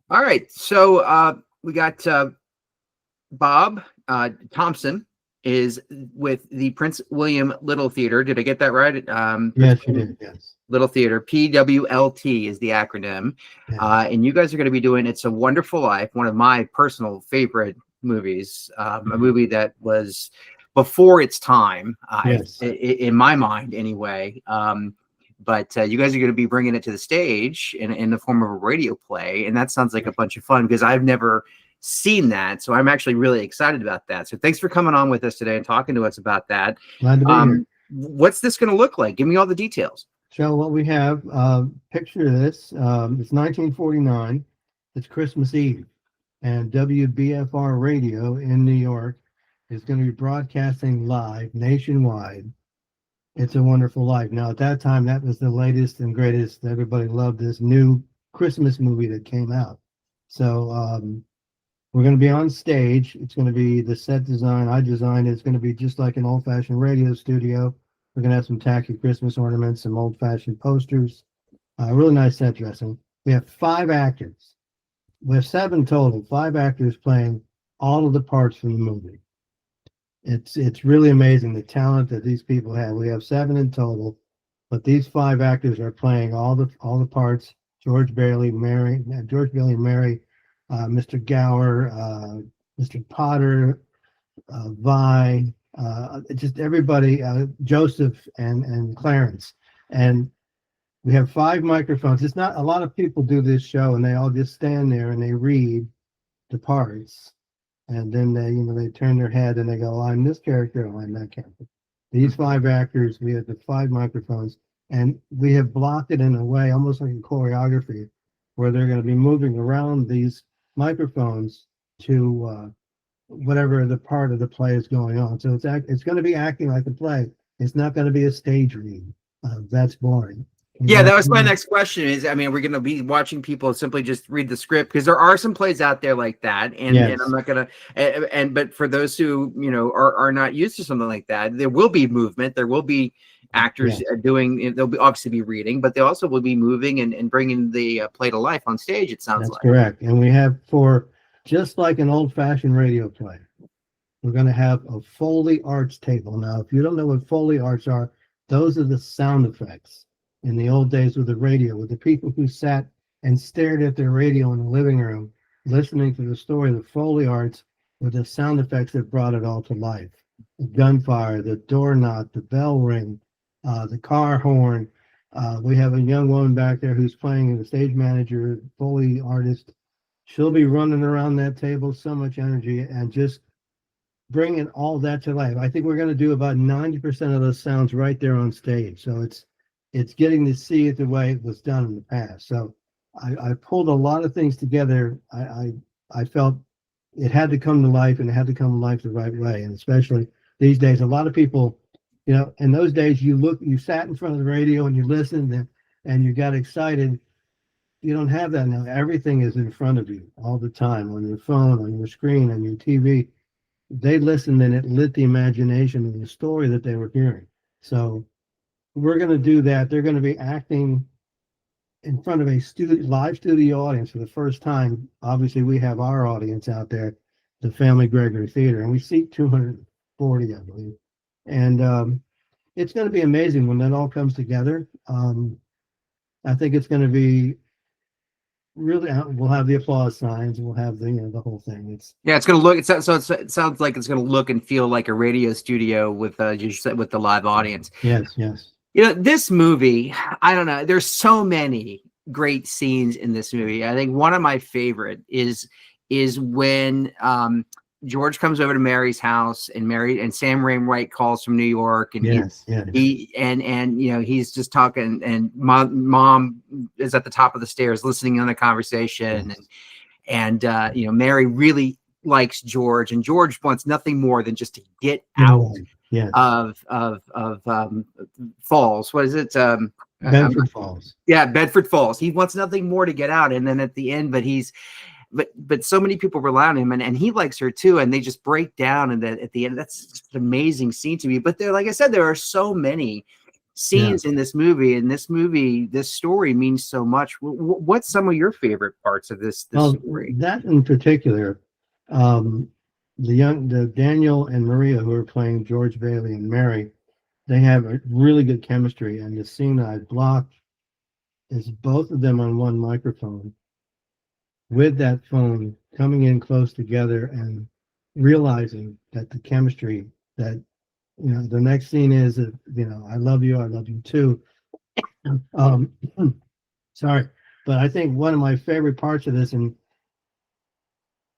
All right. So we got Bob Thompson is with the Prince William Little Theater. Did I get that right? Prince Yes, you William did. Yes. Little Theater, PWLT is the acronym. Yes. And you guys are going to be doing It's a Wonderful Life, one of my personal favorite movies, a Mhm. movie that was before its time, Yes. in my mind anyway. But you guys are going to be bringing it to the stage in the form of a radio play. And that sounds like a bunch of fun because I've never seen that. So I'm actually really excited about that. So thanks for coming on with us today and talking to us about that. Glad to be here. What's this going to look like? Give me all the details. So what we have, picture this. It's 1949. It's Christmas Eve, and WBFR Radio in New York is going to be broadcasting live nationwide. It's a Wonderful Life. Now, at that time, that was the latest and greatest. Everybody loved this new Christmas movie that came out. So we're going to be on stage. It's going to be the set design I designed. It's going to be just like an old-fashioned radio studio. We're going to have some tacky Christmas ornaments, some old-fashioned posters, really nice set dressing. We have 5 actors. We have 7 total, 5 actors playing all of the parts from the movie. It's really amazing the talent that these people have. We have 7 in total, but these 5 actors are playing all the parts. George Bailey, Mary, Mr. Gower, Mr. Potter, Vi, just everybody, Joseph and Clarence. And we have 5 microphones. It's not a lot of people do this show and they all just stand there and they read the parts. And then they turn their head and they go, oh, I'm this character, oh, I'm that character. These 5 actors, we have the 5 microphones, and we have blocked it in a way, almost like a choreography, where they're going to be moving around these microphones to whatever the part of the play is going on. So it's going to be acting like a play. It's not going to be a stage read. That's boring. Yeah, that was my next question is, I mean, we're going to be watching people simply just read the script because there are some plays out there like that. And, Yes. and I'm not going to, but for those who, are not used to something like that, there will be movement. There will be actors doing, they'll be obviously be reading, but they also will be moving and bringing the play to life on stage, it sounds like. That's correct. And we have, for just like an old-fashioned radio play, we're going to have a Foley Arts table. Now, if you don't know what Foley Arts are, those are the sound effects. In the old days with the radio, with the people who sat and stared at their radio in the living room, listening to the story, the Foley Arts were the sound effects that brought it all to life. The gunfire, the door knock, the bell ring, the car horn. We have a young woman back there who's playing the stage manager, Foley artist. She'll be running around that table, so much energy, and just bringing all that to life. I think we're going to do about 90% of those sounds right there on stage. So it's getting to see it the way it was done in the past. So I pulled a lot of things together. I felt it had to come to life, and it had to come to life the right way. And especially these days, a lot of people, in those days, you sat in front of the radio and you listened and you got excited. You don't have that now. Everything is in front of you all the time, on your phone, on your screen, on your TV. They listened and it lit the imagination of the story that they were hearing. So we're going to do that. They're going to be acting in front of a live studio audience for the first time. Obviously, we have our audience out there, the Family Gregory Theater, and we seat 240, I believe. And it's going to be amazing when that all comes together. I think it's going to be really. We'll have the applause signs. We'll have the whole thing. It's going to look. It sounds like it's going to look and feel like a radio studio with with the live audience. Yes. This movie, I don't know. There's so many great scenes in this movie. I think one of my favorite is when George comes over to Mary's house and Sam Wainwright calls from New York and he's just talking and mom is at the top of the stairs listening on the conversation and Mary really likes George and George wants nothing more than just to get out of Falls. What is it? Bedford Falls. Yeah, Bedford Falls. He wants nothing more to get out. And then at the end, but so many people rely on him and he likes her too. And they just break down. And then at the end, that's just an amazing scene to me. But like I said, there are so many scenes in this movie, and this story means so much. What's some of your favorite parts of this story? That in particular, the Daniel and Maria, who are playing George Bailey and Mary, they have a really good chemistry. And the scene I blocked is both of them on one microphone, with that phone coming in close together and realizing that the chemistry, that, the next scene is that, I love you too. Sorry, but I think one of my favorite parts of this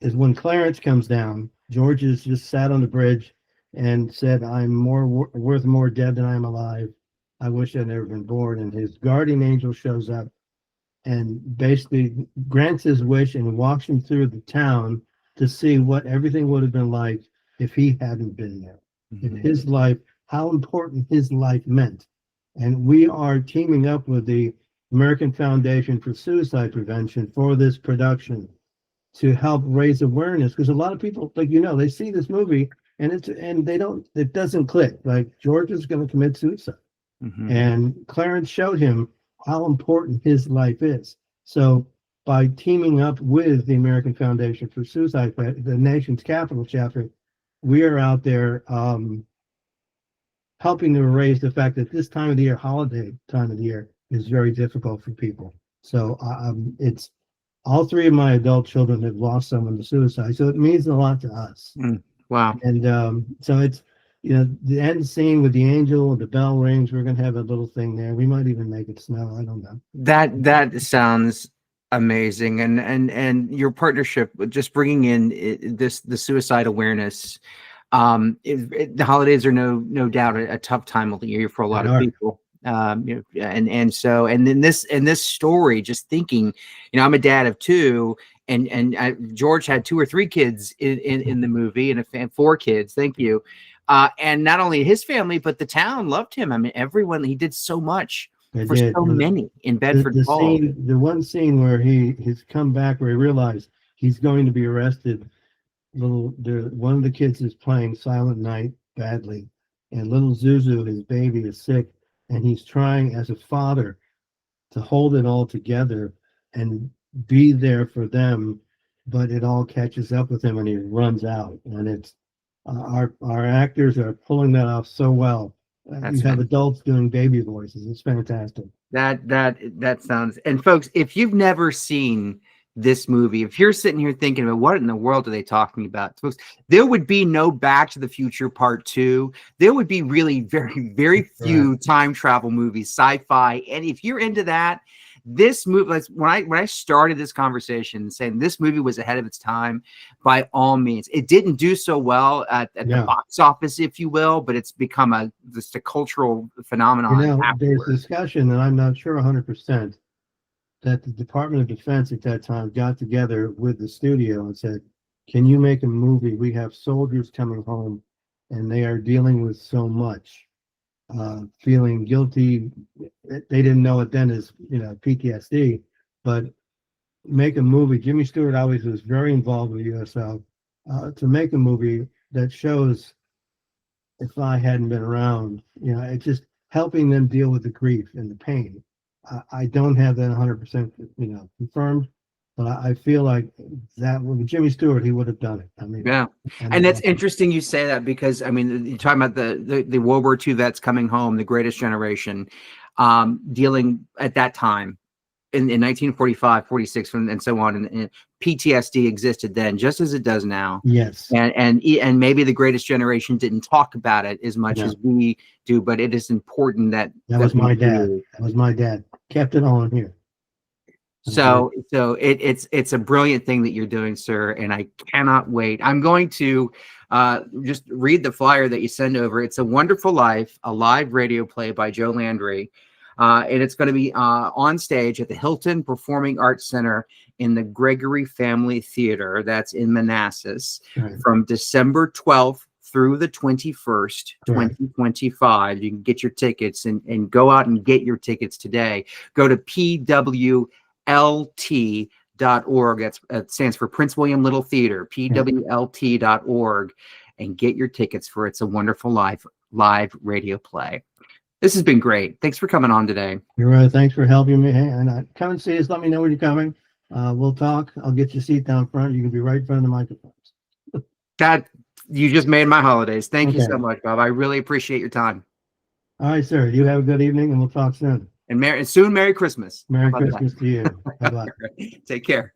is when Clarence comes down. George is just sat on the bridge and said, "I'm worth more dead than I'm alive. I wish I'd never been born." And his guardian angel shows up and basically grants his wish and walks him through the town to see what everything would have been like if he hadn't been there. Mm-hmm. If his life, how important his life meant. And we are teaming up with the American Foundation for Suicide Prevention for this production to help raise awareness, because a lot of people, like, they see this movie and it doesn't click. Like, George is going to commit suicide. Mm-hmm. And Clarence showed him how important his life is. So by teaming up with the American Foundation for Suicide, the nation's capital chapter, we are out there helping to raise the fact that this time of the year, holiday time of the year, is very difficult for people. So it's all three of my adult children have lost someone to suicide. So it means a lot to us. Wow. And so it's, the end scene with the angel, the bell rings, we're going to have a little thing there. We might even make it snow. I don't know. That sounds amazing. And your partnership with just bringing in the suicide awareness. The holidays are no doubt a tough time of the year for a lot of people. And in this story, just thinking, I'm a dad of two, and George had 2 or 3 kids in the movie, and 4 kids. Thank you. And not only his family, but the town loved him. I mean, everyone, he did so much for so many in Bedford Falls. The one scene where he's come back, where he realized he's going to be arrested. One of the kids is playing Silent Night badly, and little Zuzu, his baby, is sick, and he's trying as a father to hold it all together and be there for them, but it all catches up with him and he runs out. And it's our actors are pulling that off so well. You have adults doing baby voices. It's fantastic. That sounds. And folks, if you've never seen this movie, if you're sitting here thinking about what in the world are they talking about, folks, there would be no Back to the Future Part 2. There would be really very, very few time travel movies, sci-fi. And if you're into that, this movie, when I started this conversation saying this movie was ahead of its time, by all means. It didn't do so well at the box office, if you will, but it's become just a cultural phenomenon. There's discussion, and I'm not sure 100%, that the Department of Defense at that time got together with the studio and said, "Can you make a movie? We have soldiers coming home, and they are dealing with so much, feeling guilty." They didn't know it then as PTSD, but make a movie. Jimmy Stewart always was very involved with USO, to make a movie that shows if I hadn't been around. It's just helping them deal with the grief and the pain. I don't have that 100% confirmed, but I feel like that with Jimmy Stewart, he would have done it. I mean, and that's interesting you say that, because I mean, you're talking about the World War II vets coming home, the Greatest Generation, dealing at that time in 1945, 46, and so on, and PTSD existed then just as it does now. Yes. And maybe the Greatest Generation didn't talk about it as much as we do, but it is important that was my dad. That was my dad. Kept it on here. So it's a brilliant thing that you're doing, sir, and I cannot wait. I'm going to just read the flyer that you send over. It's A Wonderful Life, a live radio play by Joe Landry. And it's going to be on stage at the Hylton Performing Arts Center in the Gregory Family Theater. That's in Manassas, from December 12th through the 21st, 2025. You can get your tickets and go out and get your tickets today. Go to pwlt.org. That stands for Prince William Little Theater, pwlt.org, and get your tickets for It's a Wonderful Life live radio play. This has been great. Thanks for coming on today. You're right. Thanks for helping me. Hey, and come and see us. Let me know when you're coming. We'll talk. I'll get your seat down front. You can be right in front of the microphones. That you just made my holidays. Thank you Okay. so much, Bob. I really appreciate your time. All right, sir. You have a good evening, and we'll talk soon. And Merry Christmas. Merry How about Christmas to you. Bye-bye. that? Take care.